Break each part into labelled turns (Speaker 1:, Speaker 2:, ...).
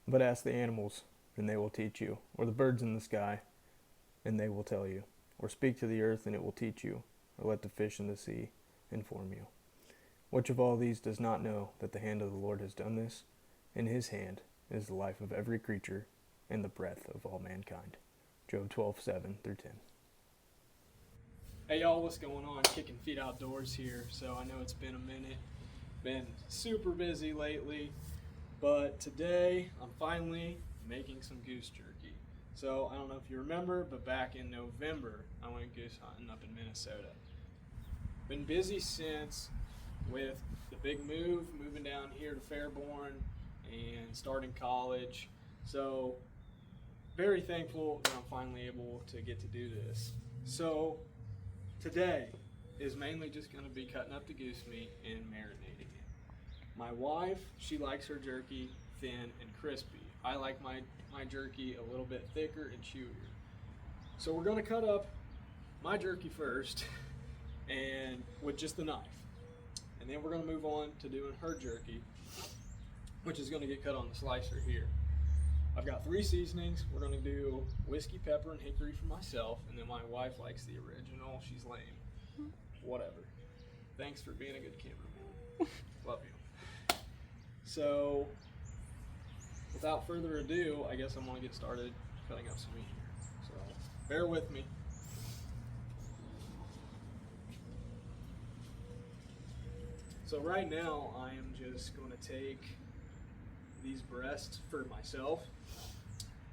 Speaker 1: But ask the animals, and they will teach you, or the birds in the sky, and they will tell you, or speak to the earth, and it will teach you, or let the fish in the sea inform you. Which of all these does not know that the hand of the Lord has done this? In his hand is the life of every creature and the breath of all mankind. Job 12:7-10.
Speaker 2: Hey y'all, what's going on? Kicking feet outdoors here. So I know it's been a minute. Been super busy lately. But today I'm finally making some goose jerky. So I don't know if you remember, but back in November I went goose hunting up in Minnesota. Been busy since with the big move, moving down here to Fairborn and starting college. So very thankful that I'm finally able to get to do this. So today is mainly just going to be cutting up the goose meat and marinating it. My wife, she likes her jerky thin and crispy. I like my jerky a little bit thicker and chewier. So we're going to cut up my jerky first and with just the knife. And then we're going to move on to doing her jerky, which is going to get cut on the slicer here. I've got 3 seasonings. We're going to do whiskey, pepper, and hickory for myself, and then my wife likes the original. She's lame. Whatever. Thanks for being a good cameraman. Love you. So, without further ado, I guess I'm going to get started cutting up some meat here. So, bear with me. So right now, I am just going to take these breasts for myself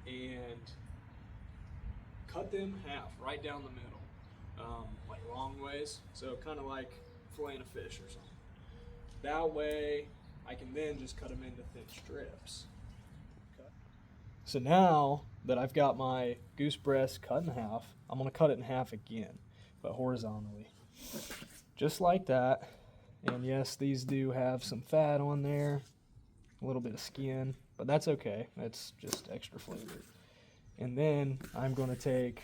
Speaker 2: and cut them half, right down the middle, like long ways, so kind of like filleting a fish or something. That way I can then just cut them into thin strips. Okay. So now that I've got my goose breast cut in half, I'm going to cut it in half again, but horizontally, just like that. And yes, these do have some fat on there, a little bit of skin, but that's okay. That's just extra flavor. And then I'm going to take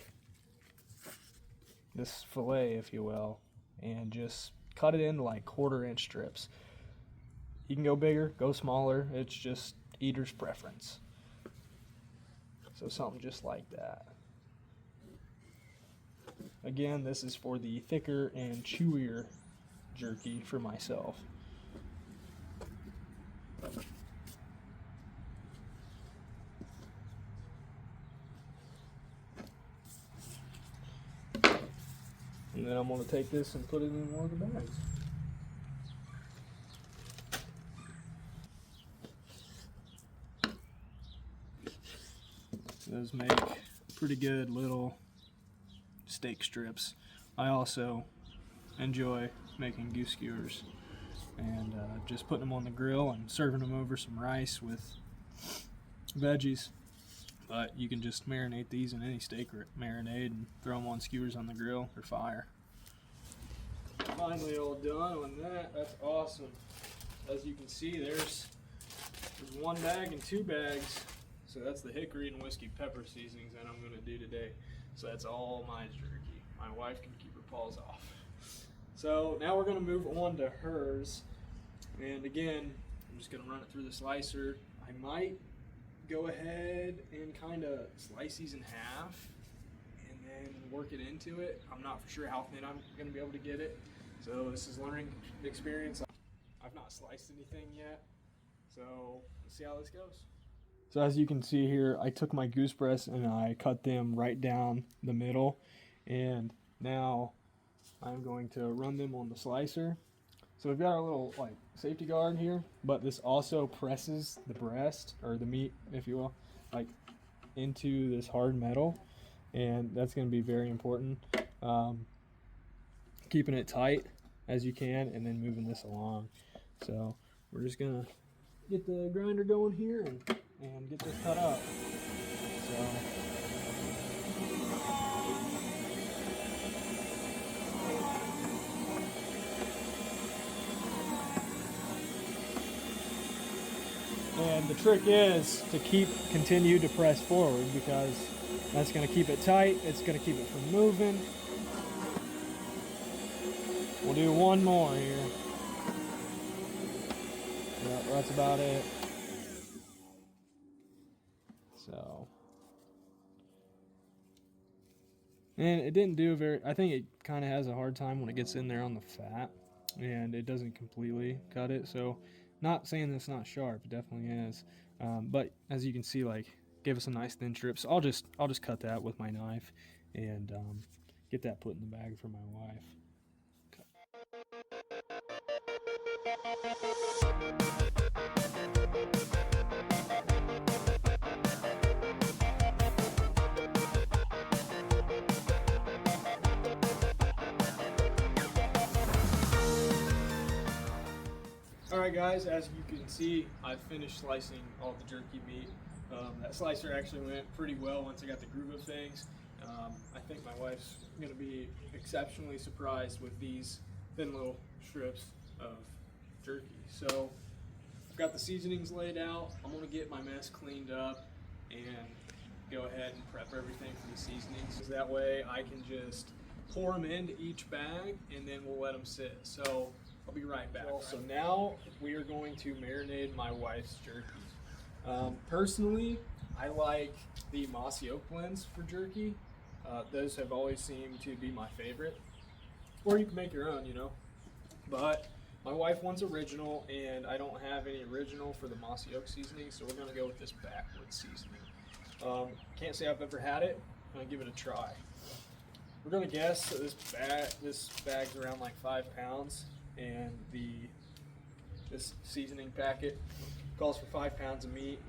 Speaker 2: this fillet, if you will, and just cut it into like 1/4 inch strips. You can go bigger, go smaller. It's just eater's preference. So something just like that. Again, this is for the thicker and chewier jerky for myself. And then I'm going to take this and put it in one of the bags. Those make pretty good little steak strips. I also enjoy making goose skewers and just putting them on the grill and serving them over some rice with veggies. But you can just marinate these in any steak marinade and throw them on skewers on the grill or fire. Finally all done on that. That's awesome. As you can see, there's 1 bag and 2 bags. So that's the hickory and whiskey pepper seasonings that I'm going to do today. So that's all my jerky. My wife can keep her paws off. So now we're going to move on to hers. And again, I'm just going to run it through the slicer. I might go ahead and kind of slice these in half and then work it into it. I'm not for sure how thin I'm going to be able to get it. So this is learning experience. I've not sliced anything yet. So let's see how this goes. So as you can see here, I took my goose breasts and I cut them right down the middle. And now I'm going to run them on the slicer. So we've got our little like safety guard here, but this also presses the breast, or the meat, if you will, like into this hard metal, and that's going to be very important. Keeping it tight as you can, and then moving this along. So we're just going to get the grinder going here and get this cut up. So. And the trick is to continue to press forward, because that's going to keep it tight. It's going to keep it from moving. We'll do one more here. Yep, that's about it. So, and it didn't do I think it kind of has a hard time when it gets in there on the fat, and it doesn't completely cut it. So, not saying that it's not sharp, it definitely is. But as you can see, like, gave us a nice thin strip. So I'll just cut that with my knife and get that put in the bag for my wife. Alright guys, as you can see, I've finished slicing all the jerky meat. That slicer actually went pretty well once I got the groove of things. I think my wife's going to be exceptionally surprised with these thin little strips of jerky. So I've got the seasonings laid out. I'm going to get my mess cleaned up and go ahead and prep everything for the seasonings. That way I can just pour them into each bag and then we'll let them sit. So I'll be right back. So now we are going to marinate my wife's jerky. Personally, I like the mossy oak blends for jerky. Those have always seemed to be my favorite. Or you can make your own, you know. But my wife wants original, and I don't have any original for the mossy oak seasoning, so we're gonna go with this backwoods seasoning. Can't say I've ever had it. I'm gonna give it a try. We're gonna guess that this bag's around like 5 pounds, and this seasoning packet calls for 5 pounds of meat.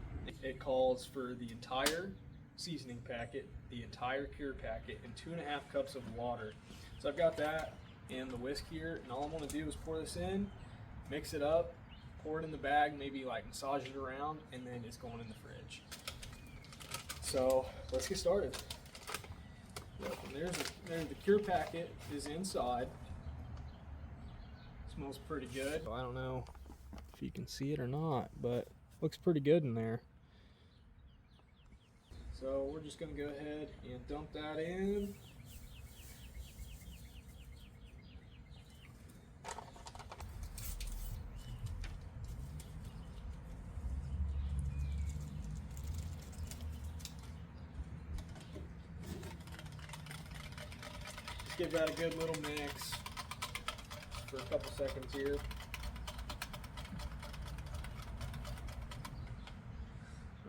Speaker 2: It calls for the entire seasoning packet, the entire cure packet, and 2.5 cups of water. So I've got that and the whisk here, and all I'm gonna do is pour this in, mix it up, pour it in the bag, maybe like massage it around, and then it's going in the fridge. So let's get started. Look, and there's the cure packet is inside. Smells pretty good. I don't know if you can see it or not, but looks pretty good in there. So we're just gonna go ahead and dump that in. Just give that a good little mix for a couple seconds here.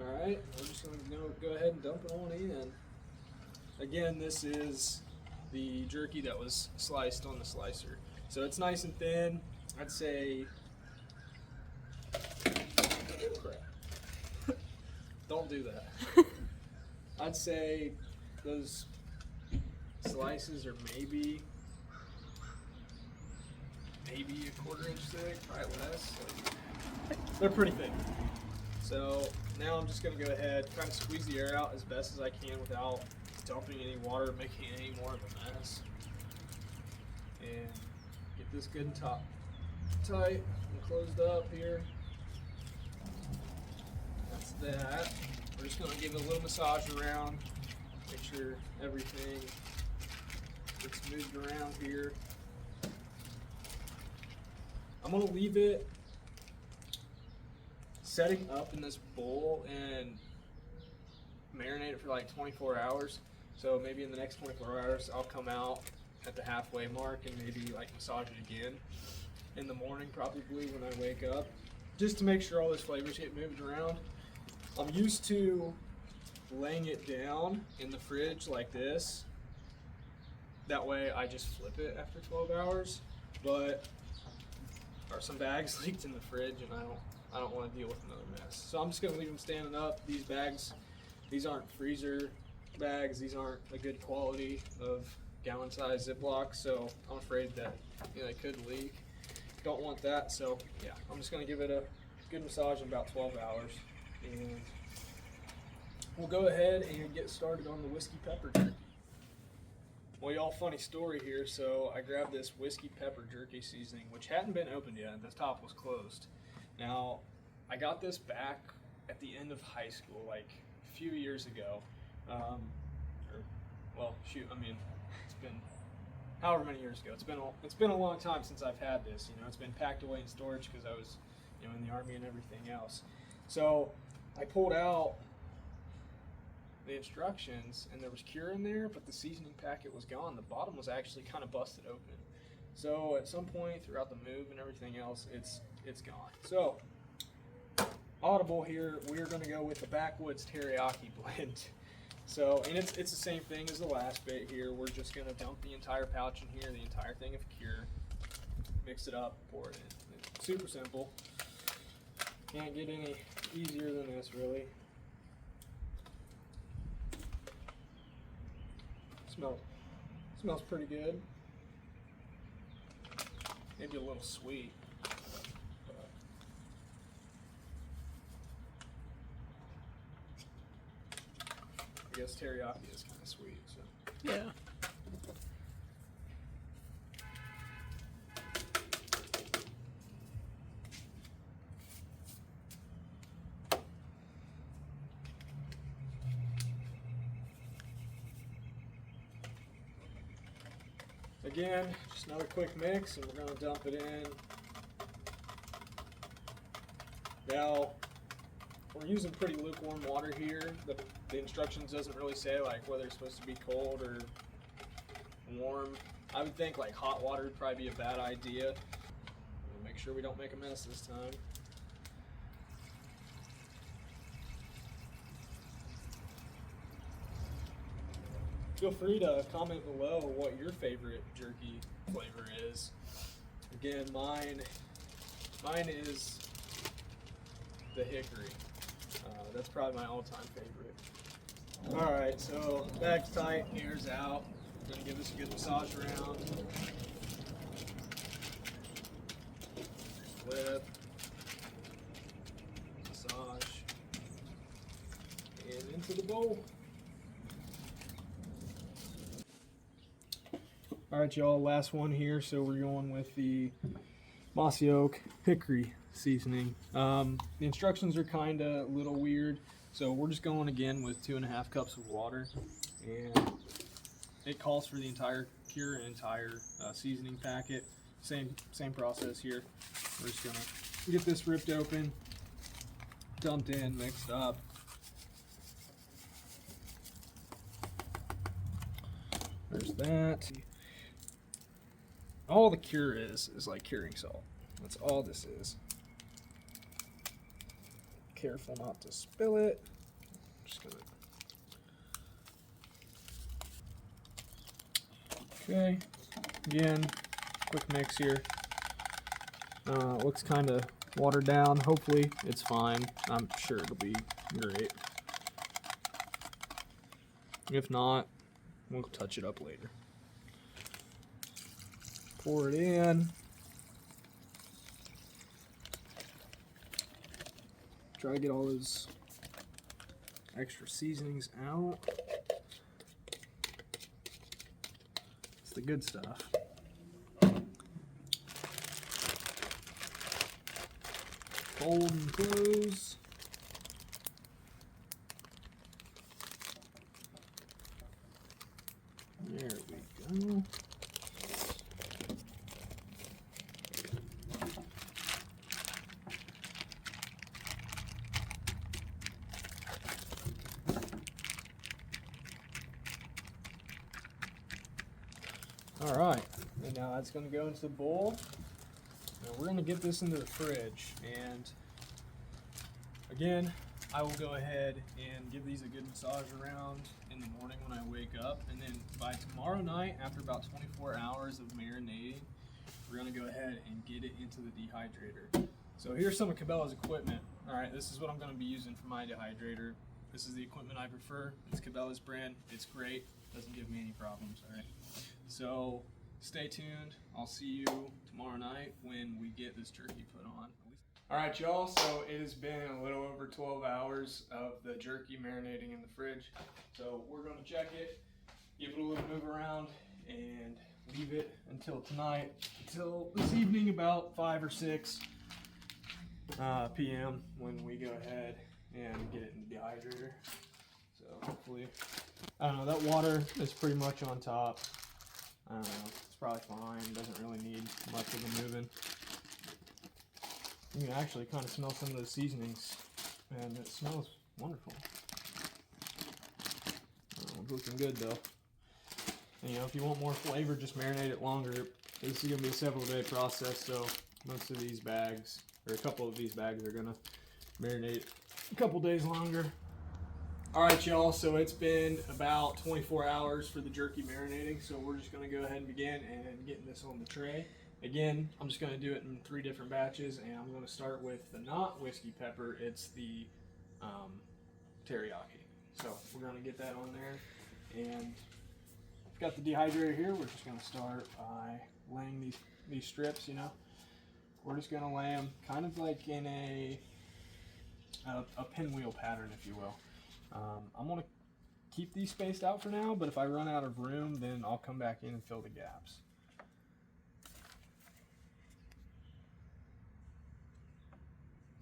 Speaker 2: Alright, we're just going to go ahead and dump it on in. Again, this is the jerky that was sliced on the slicer. So it's nice and thin. I'd say... crap. Don't do that. I'd say those slices are maybe a 1/4 inch thick, probably less. They're pretty thick. So now I'm just going to go ahead, kind of squeeze the air out as best as I can without dumping any water, making any more of a mess. And get this good and tight and closed up here. That's that. We're just going to give it a little massage around, make sure everything gets moved around here. I'm going to leave it setting up in this bowl and marinate it for like 24 hours. So maybe in the next 24 hours I'll come out at the halfway mark and maybe like massage it again in the morning, probably when I wake up, just to make sure all those flavors get moved around. I'm used to laying it down in the fridge like this. That way I just flip it after 12 hours, but some bags leaked in the fridge and I don't want to deal with another mess. So I'm just gonna leave them standing up. These bags, these aren't freezer bags. These aren't a good quality of gallon-sized Ziploc, so I'm afraid that they could leak. Don't want that, so yeah, I'm just gonna give it a good massage in about 12 hours, and we'll go ahead and get started on the whiskey pepper jerky. Well, y'all, funny story here. So I grabbed this whiskey pepper jerky seasoning, which hadn't been opened yet. The top was closed. Now, I got this back at the end of high school, like a few years ago. It's been however many years ago. It's been a long time since I've had this. It's been packed away in storage because I was, in the Army and everything else. So I pulled out the instructions and there was cure in there, but the seasoning packet was gone. The bottom was actually kind of busted open. So at some point throughout the move and everything else, it's gone. So audible here, we're going to go with the Backwoods Teriyaki blend. So, and it's the same thing as the last bit here. We're just going to dump the entire pouch in here, the entire thing of cure, mix it up, pour it in. It's super simple. Can't get any easier than this, really. Smells pretty good. Maybe a little sweet. I guess teriyaki is kind of sweet, so.
Speaker 3: Yeah.
Speaker 2: Again, just another quick mix, and we're going to dump it in. Now, we're using pretty lukewarm water here. The instructions doesn't really say like whether it's supposed to be cold or warm. I would think like hot water would probably be a bad idea. We'll make sure we don't make a mess this time. Feel free to comment below what your favorite jerky flavor is. Again, mine is the hickory. That's probably my all-time favorite. Alright, so bag's tight, air's out. Gonna give this a good massage around. Flip. Massage. And into the bowl. Alright y'all, last one here. So we're going with the mossy oak hickory seasoning. The instructions are kind of a little weird. So we're just going again with 2.5 cups of water. And it calls for the entire cure and entire seasoning packet. Same process here. We're just gonna get this ripped open, dumped in, mixed up. There's that. All the cure is like curing salt. That's all this is. Careful not to spill it. Just gonna. Okay. Again, quick mix here. Looks kind of watered down. Hopefully it's fine. I'm sure it'll be great. If not, we'll touch it up later. Pour it in. Try to get all those extra seasonings out. It's the good stuff. Fold and close. There we go. All right, and now that's going to go into the bowl. Now we're going to get this into the fridge, and again, I will go ahead and give these a good massage around in the morning when I wake up, and then by tomorrow night, after about 24 hours of marinating, we're going to go ahead and get it into the dehydrator. So here's some of Cabela's equipment. All right, this is what I'm going to be using for my dehydrator. This is the equipment I prefer. It's Cabela's brand. It's great. Doesn't give me any problems. All right. So stay tuned. I'll see you tomorrow night when we get this jerky put on. All right, y'all. So it has been a little over 12 hours of the jerky marinating in the fridge. So we're going to check it, give it a little move around, and leave it until tonight, until this evening about 5 or 6 p.m. when we go ahead and get it in the dehydrator. So hopefully, I don't know, that water is pretty much on top. I don't know, it's probably fine, doesn't really need much of a moving. You can actually kind of smell some of those seasonings, and it smells wonderful. It's looking good though. And, you know, if you want more flavor, just marinate it longer. This is gonna be a several day process, so most of these bags, or a couple of these bags, are gonna marinate a couple days longer. All right, y'all, so it's been about 24 hours for the jerky marinating, so we're just gonna go ahead and begin and getting this on the tray. Again, I'm just gonna do it in 3 different batches, and I'm gonna start with the not whiskey pepper, it's the teriyaki. So we're gonna get that on there, and I've got the dehydrator here. We're just gonna start by laying these strips, you know. We're just gonna lay them kind of like in a pinwheel pattern, if you will. I'm gonna keep these spaced out for now, but if I run out of room, then I'll come back in and fill the gaps.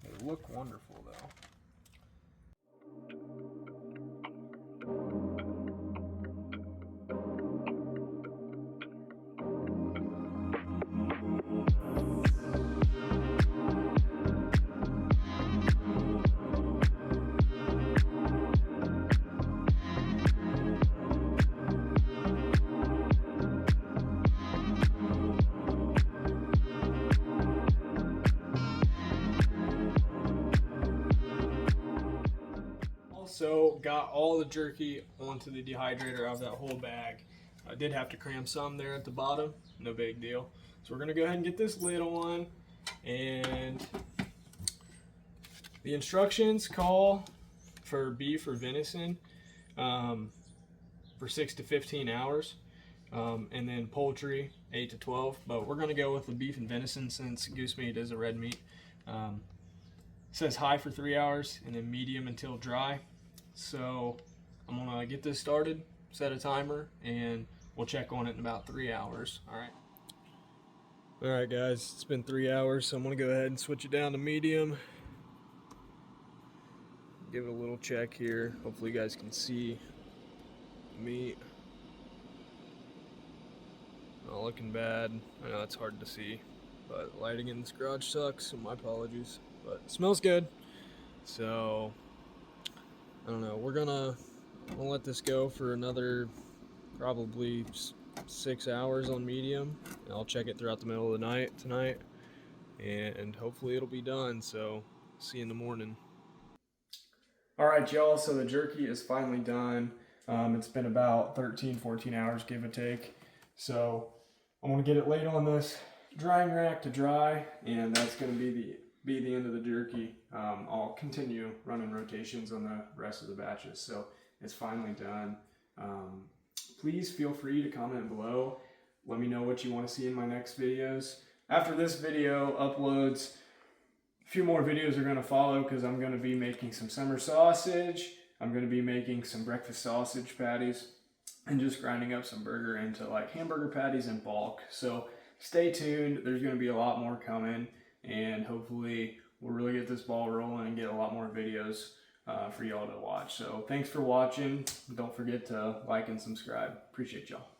Speaker 2: They look wonderful though. So got all the jerky onto the dehydrator out of that whole bag. I did have to cram some there at the bottom, no big deal. So we're gonna go ahead and get this lid on, and the instructions call for beef or venison for 6 to 15 hours, and then poultry 8 to 12. But we're gonna go with the beef and venison since goose meat is a red meat. It says high for 3 hours and then medium until dry. So I'm gonna get this started, set a timer, and we'll check on it in about 3 hours. All right, guys, it's been 3 hours, so I'm gonna go ahead and switch it down to medium. Give it a little check here. Hopefully you guys can see the meat. Not looking bad. I know it's hard to see, but lighting in this garage sucks, so my apologies. But it smells good. So I don't know. We're gonna let this go for another probably 6 hours on medium. And I'll check it throughout the middle of the night tonight, and hopefully it'll be done. So see you in the morning. All right, y'all. So the jerky is finally done. It's been about 13, 14 hours, give or take. So I'm gonna get it laid on this drying rack to dry, and that's gonna be the end of the jerky. I'll continue running rotations on the rest of the batches. So it's finally done. Please feel free to comment below. Let me know what you want to see in my next videos. After this video uploads, a few more videos are going to follow because I'm going to be making some summer sausage. I'm going to be making some breakfast sausage patties and just grinding up some burger into like hamburger patties in bulk. So stay tuned. There's going to be a lot more coming, and hopefully we'll really get this ball rolling and get a lot more videos for y'all to watch. So thanks for watching. Don't forget to like and subscribe. Appreciate y'all.